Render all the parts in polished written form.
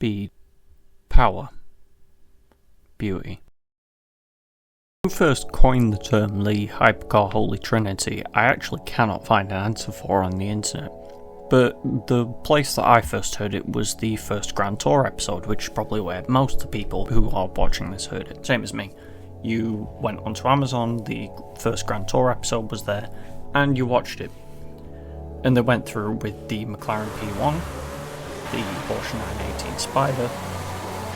speed, power, beauty. Who first coined the term the Hypercar Holy Trinity, I actually cannot find an answer for on the internet. But the place that I first heard it was the first Grand Tour episode, which is probably where most of the people who are watching this heard it. Same as me. You went onto Amazon, the first Grand Tour episode was there, and you watched it. And they went through with the McLaren P1, the Porsche 918 Spyder,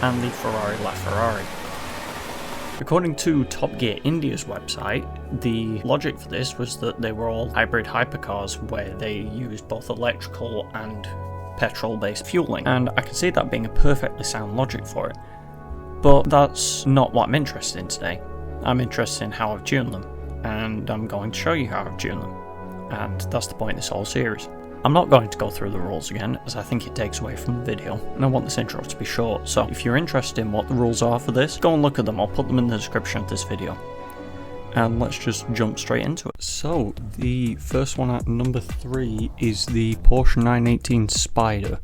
and the Ferrari Laferrari. According to Top Gear India's website, the logic for this was that they were all hybrid hypercars where they used both electrical and petrol-based fueling, and I can see that being a perfectly sound logic for it. But that's not what I'm interested in today. I'm interested in how I've tuned them, and I'm going to show you how I've tuned them. And that's the point of this whole series. I'm not going to go through the rules again, as I think it takes away from the video, and I want this intro to be short, so if you're interested in what the rules are for this, go and look at them. I'll put them in the description of this video. And let's just jump straight into it. So, the first one at number 3 is the Porsche 918 Spyder.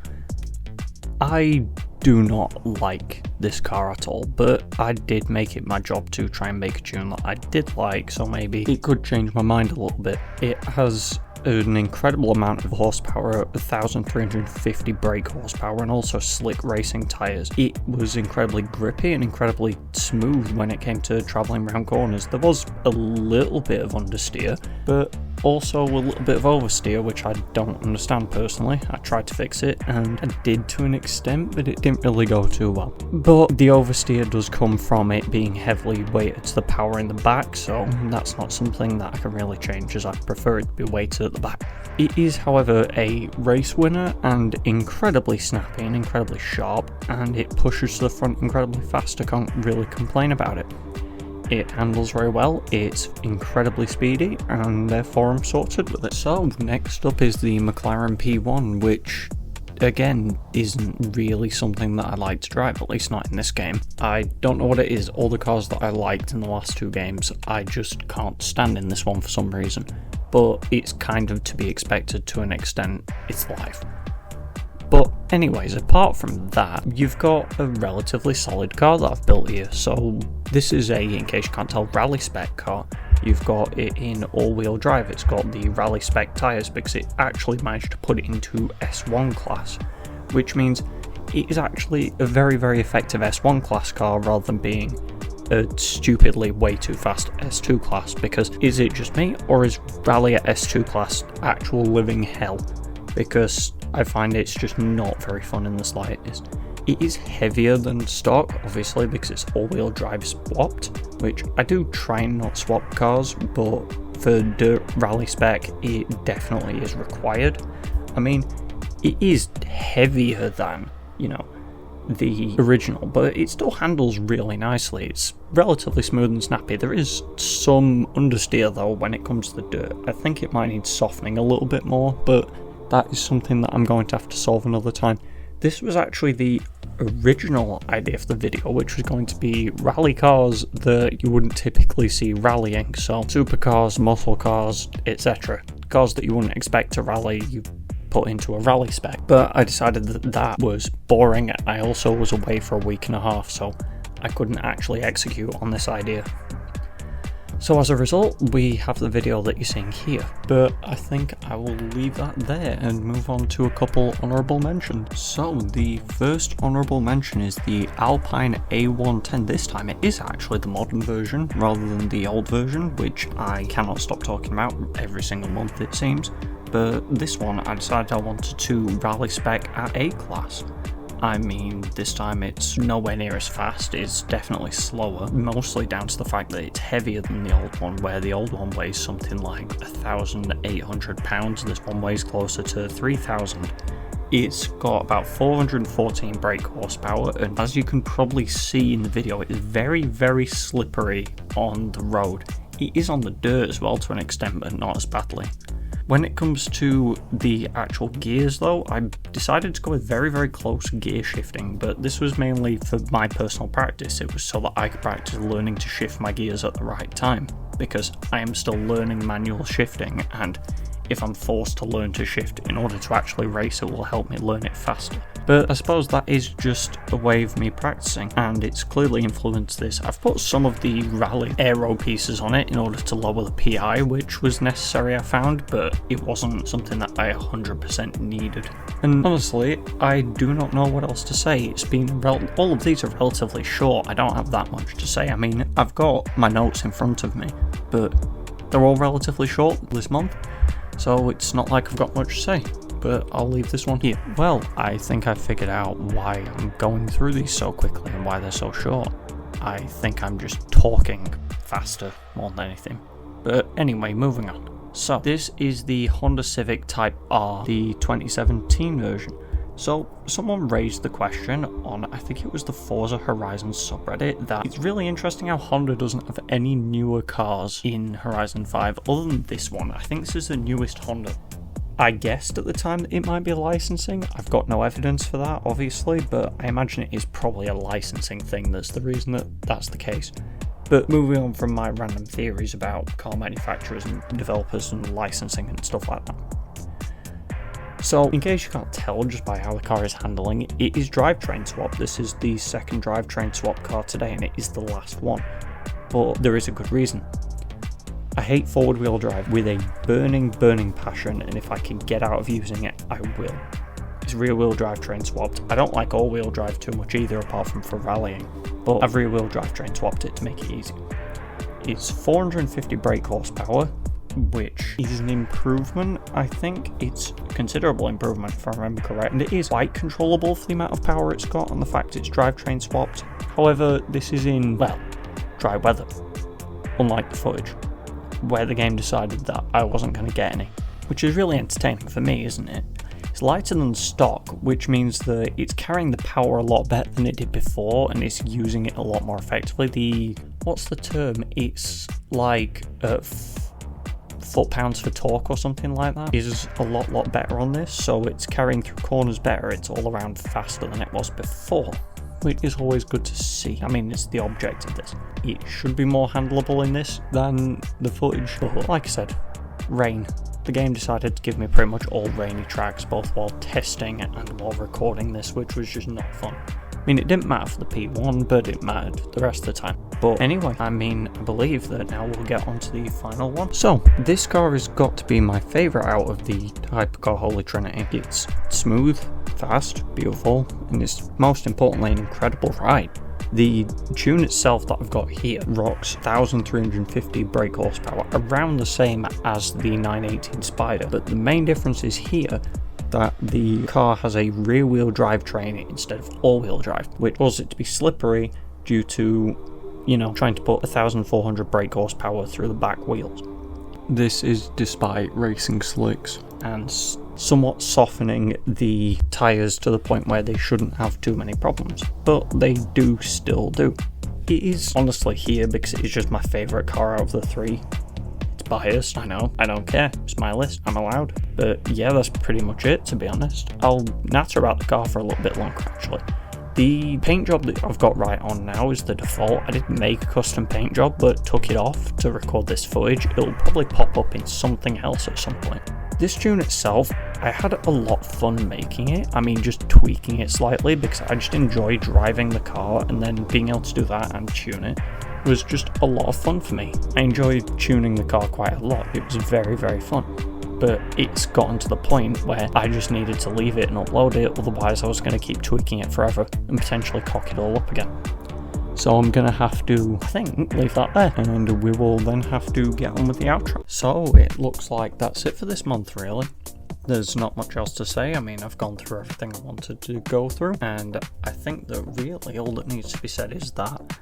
I do not like this car at all, but I did make it my job to try and make a tune that I did like, so maybe it could change my mind a little bit. It has an incredible amount of horsepower, 1,350 brake horsepower, and also slick racing tyres. It was incredibly grippy and incredibly smooth when it came to travelling around corners. There was a little bit of understeer, but also a little bit of oversteer, which I don't understand personally. I tried to fix it, and I did to an extent, but it didn't really go too well. But the oversteer does come from it being heavily weighted to the power in the back, so that's not something that I can really change, as I prefer it to be weighted at the back. It is, however, a race winner and incredibly snappy and incredibly sharp, and it pushes to the front incredibly fast. I can't really complain about it. It handles very well, it's incredibly speedy, and therefore I'm sorted with it. So, next up is the McLaren P1, which, again, isn't really something that I like to drive, at least not in this game. I don't know what it is. All the cars that I liked in the last 2 games, I just can't stand in this one for some reason. But it's kind of to be expected to an extent. It's life. But anyways, apart from that, you've got a relatively solid car that I've built here. So this is a, in case you can't tell, rally spec car. You've got it in all-wheel drive. It's got the rally spec tyres because it actually managed to put it into S1 class, which means it is actually a very, very effective S1 class car rather than being a stupidly way too fast S2 class. Because is it just me, or is rally at S2 class actual living hell? Because I find it's just not very fun in the slightest. It is heavier than stock, obviously, because it's all-wheel drive swapped, which I do try and not swap cars, but for dirt rally spec, it definitely is required. I mean, it is heavier than, the original, but it still handles really nicely. It's relatively smooth and snappy. There is some understeer, though, when it comes to the dirt. I think it might need softening a little bit more, but that is something that I'm going to have to solve another time. This was actually the original idea for the video, which was going to be rally cars that you wouldn't typically see rallying, so supercars, muscle cars, etc. Cars that you wouldn't expect to rally, you put into a rally spec. But I decided that that was boring. I also was away for a week and a half, so I couldn't actually execute on this idea. So as a result, we have the video that you're seeing here, but I think I will leave that there and move on to a couple honourable mentions. So the first honourable mention is the Alpine A110. This time it is actually the modern version rather than the old version, which I cannot stop talking about every single month it seems. But this one I decided I wanted to rally spec at A class. I mean, this time it's nowhere near as fast, it's definitely slower, mostly down to the fact that it's heavier than the old one, where the old one weighs something like 1,800 pounds, this one weighs closer to 3,000. It's got about 414 brake horsepower, and as you can probably see in the video, it is very, very slippery on the road. It is on the dirt as well to an extent, but not as badly. When it comes to the actual gears though, I decided to go with very, very close gear shifting, but this was mainly for my personal practice. It was so that I could practice learning to shift my gears at the right time, because I am still learning manual shifting, and if I'm forced to learn to shift in order to actually race, it will help me learn it faster. But I suppose that is just a way of me practicing, and it's clearly influenced this. I've put some of the rally aero pieces on it in order to lower the PI, which was necessary, I found, but it wasn't something that I 100% needed. And honestly, I do not know what else to say. It's been all of these are relatively short. I don't have that much to say. I mean, I've got my notes in front of me, but they're all relatively short this month, so it's not like I've got much to say. But I'll leave this one here. Well, I think I figured out why I'm going through these so quickly and why they're so short. I think I'm just talking faster more than anything. But anyway, moving on. So, this is the Honda Civic Type R, the 2017 version. So, someone raised the question on, I think it was the Forza Horizon subreddit, that it's really interesting how Honda doesn't have any newer cars in Horizon 5 other than this one. I think this is the newest Honda. I guessed at the time that it might be licensing. I've got no evidence for that, obviously, but I imagine it is probably a licensing thing that's the reason that that's the case. But moving on from my random theories about car manufacturers and developers and licensing and stuff like that. So, in case you can't tell just by how the car is handling, it is drivetrain swap. This is the second drivetrain swap car today, and it is the last one. But there is a good reason. I hate forward wheel drive with a burning passion, and if I can get out of using it, I will. It's rear wheel drivetrain swapped. I don't like all wheel drive too much either, apart from for rallying, but I've rear wheel drivetrain swapped it to make it easy. It's 450 brake horsepower, which is an improvement. I think it's a considerable improvement if I remember correct, and it is quite controllable for the amount of power it's got and the fact it's drivetrain swapped. However, this is in, well, dry weather, unlike the footage, where the game decided that I wasn't going to get any, which is really entertaining for me, isn't it? It's lighter than stock, which means that it's carrying the power a lot better than it did before, and it's using it a lot more effectively. What's the term? It's like foot-pounds for torque or something like that is a lot better on this, so it's carrying through corners better. It's all around faster than it was before, which is always good to see. I mean, it's the object of this. It should be more handleable in this than the footage, but like I said, rain. The game decided to give me pretty much all rainy tracks, both while testing and while recording this, which was just not fun. I mean, it didn't matter for the P1, but it mattered the rest of the time. But anyway, I believe that now we'll get on to the final one. So, this car has got to be my favourite out of the Hypercar Holy Trinity. It's smooth, fast, beautiful, and it's most importantly an incredible ride. The tune itself that I've got here rocks 1,350 brake horsepower, around the same as the 918 Spyder, but the main difference is here that the car has a rear wheel drivetrain instead of all wheel drive, which causes it to be slippery due to, trying to put 1,400 brake horsepower through the back wheels. This is despite racing slicks and somewhat softening the tyres to the point where they shouldn't have too many problems, but they do still do. It is honestly here because it is just my favourite car out of the three. It's biased, I know, I don't care, it's my list, I'm allowed. But yeah, that's pretty much it, to be honest. I'll natter about the car for a little bit longer actually. The paint job that I've got right on now is the default. I didn't make a custom paint job, but took it off to record this footage. It'll probably pop up in something else at some point. This tune itself, I had a lot of fun making it. Just tweaking it slightly because I just enjoy driving the car, and then being able to do that and tune it was just a lot of fun for me. I enjoyed tuning the car quite a lot. It was very, very fun. But it's gotten to the point where I just needed to leave it and upload it, otherwise I was going to keep tweaking it forever and potentially cock it all up again. So I'm going to have to, I think, leave that there, and we will then have to get on with the outro. So it looks like that's it for this month, really. There's not much else to say. I've gone through everything I wanted to go through, and I think that really all that needs to be said is that...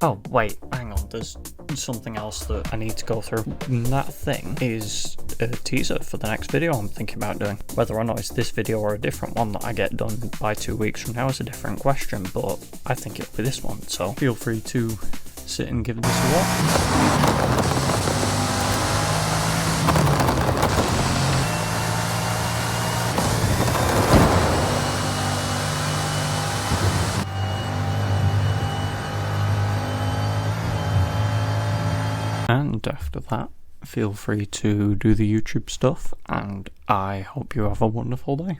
Oh, wait, hang on, there's something else that I need to go through. And that thing is a teaser for the next video I'm thinking about doing. Whether or not it's this video or a different one that I get done by 2 weeks from now is a different question, but I think it'll be this one, so feel free to sit and give this a watch. And after that, feel free to do the YouTube stuff, and I hope you have a wonderful day.